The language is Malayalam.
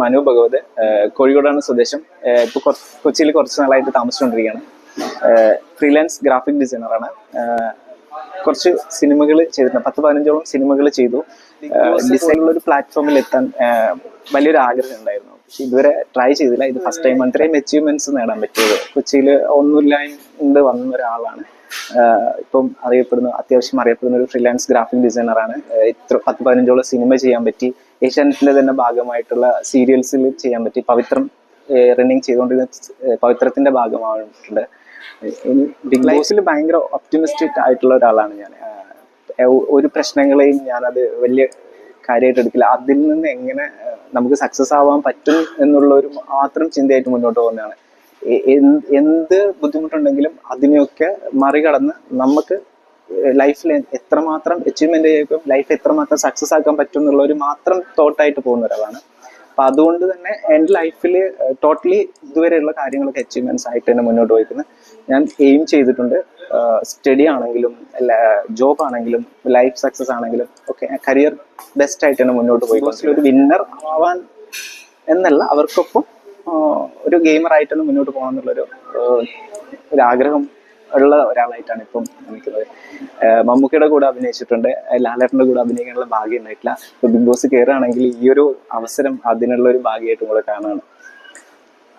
മനു ഭഗവത്. കോഴിക്കോടാണ് സ്വദേശം. ഇപ്പോൾ കൊച്ചിയിൽ കുറച്ച് നാളായിട്ട് താമസിച്ചുകൊണ്ടിരിക്കുകയാണ്. Freelance graphic ഡിസൈനറാണ്. കുറച്ച് സിനിമകൾ ചെയ്തിട്ടുണ്ട്, 10-15ഓളം സിനിമകൾ ചെയ്തു. ഡിസൈനുള്ള ഒരു പ്ലാറ്റ്ഫോമിൽ എത്താൻ വലിയൊരു ആഗ്രഹം ഉണ്ടായിരുന്നു. പക്ഷെ ഇതുവരെ ട്രൈ ചെയ്തില്ല. ഇത് ഫസ്റ്റ് ടൈം ഇത്രയും അച്ചീവ്മെന്റ്സ് നേടാൻ പറ്റിയത്. കൊച്ചിയിൽ ഒന്നുമില്ലാണ്ട് വന്ന ഒരാളാണ്. ഇപ്പം അത്യാവശ്യം അറിയപ്പെടുന്ന ഒരു ഫ്രീലാൻസ് ഗ്രാഫിക് ഡിസൈനറാണ്. ഇത്ര 10-15ഓളം സിനിമ ചെയ്യാൻ പറ്റി. ഏഷ്യാനെറ്റിന്റെ തന്നെ ഭാഗമായിട്ടുള്ള സീരിയൽസിൽ ചെയ്യാൻ പറ്റി. പവിത്രം റണ്ണിങ് ചെയ്തുകൊണ്ടിരുന്ന പവിത്രത്തിന്റെ ഭാഗമായിട്ടുണ്ട്. ബിഗ് ബോസിൽ ഭയങ്കര ഒപ്റ്റിമിസ്റ്റിക് ആയിട്ടുള്ള ഒരാളാണ് ഞാൻ. ഒരു പ്രശ്നങ്ങളെയും ഞാനത് വലിയ കാര്യമായിട്ട് എടുക്കില്ല. അതിൽ നിന്ന് എങ്ങനെ നമുക്ക് സക്സസ് ആവാൻ പറ്റും എന്നുള്ള ഒരു മാത്രം ചിന്തയായിട്ട് മുന്നോട്ട് പോകുന്നതാണ്. എന്ത് ബുദ്ധിമുട്ടുണ്ടെങ്കിലും അതിനെയൊക്കെ മറികടന്ന് നമുക്ക് ലൈഫിൽ എത്രമാത്രം അച്ചീവ്മെന്റ് ചെയ്യുമ്പോൾ ലൈഫ് എത്രമാത്രം സക്സസ് ആക്കാൻ പറ്റും എന്നുള്ള ഒരു മാത്രം തോട്ടായിട്ട് പോകുന്ന ഒരാളാണ്. അപ്പൊ അതുകൊണ്ട് തന്നെ എൻ്റെ ലൈഫിൽ ടോട്ടലി ഇതുവരെയുള്ള കാര്യങ്ങളൊക്കെ അച്ചീവ്മെന്റ്സ് ആയിട്ട് തന്നെ മുന്നോട്ട് പോയിരിക്കുന്നത്. ഞാൻ എയിം ചെയ്തിട്ടുണ്ട്. സ്റ്റഡി ആണെങ്കിലും ജോബ് ആണെങ്കിലും ലൈഫ് സക്സസ് ആണെങ്കിലും ഒക്കെ കരിയർ ബെസ്റ്റ് ആയിട്ട് തന്നെ മുന്നോട്ട് പോയി. ഒരു വിന്നർ ആവാൻ എന്നല്ല, അവർക്കൊപ്പം ഒരു ഗെയിമർ ആയിട്ട് തന്നെ മുന്നോട്ട് പോകണം എന്നുള്ളൊരു ആഗ്രഹം ഉള്ള ഒരാളായിട്ടാണ് ഇപ്പം നിൽക്കുന്നത്. മമ്മൂക്കയുടെ കൂടെ അഭിനയിച്ചിട്ടുണ്ട്, ലാലേട്ടൻ്റെ കൂടെ അഭിനയിക്കാനുള്ള ഭാഗ്യം ഉണ്ടായിട്ടില്ല. ഇപ്പൊ ബിഗ് ബോസ് കയറുകയാണെങ്കിൽ ഈ ഒരു അവസരം അതിനുള്ള ഒരു ഭാഗ്യമായിട്ട് കൂടെ കാണുകയാണ്.